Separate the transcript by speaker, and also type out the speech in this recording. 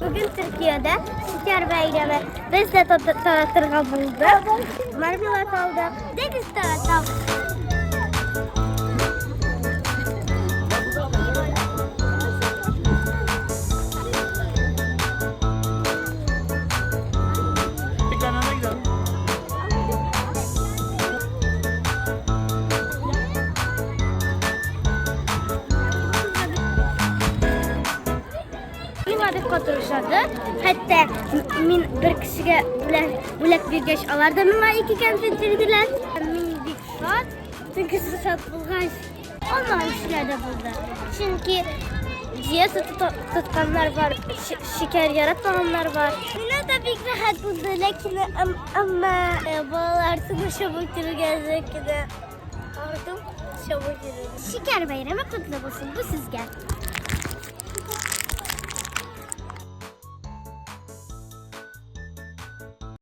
Speaker 1: Bugün Türkiye'de şeker bayramı. Biz de taratırga bulduk. Marmelat aldık. Deniz tarat aldık. Oturuşadı. Hatta bir kişiye bulat bir geç alardı mı var iki kemsetirdiler. Min bir şat. Çünkü şat bulgaç olmamışlar da burada. Çünkü ciğer tutkanlar var, şeker yaratmayanlar var. Yine tabii ki rahat buldu. Lakin ama bağlar çabuk gelecek de. Artık çabuk Şeker bayramı kutlu olsun. Bu sizge.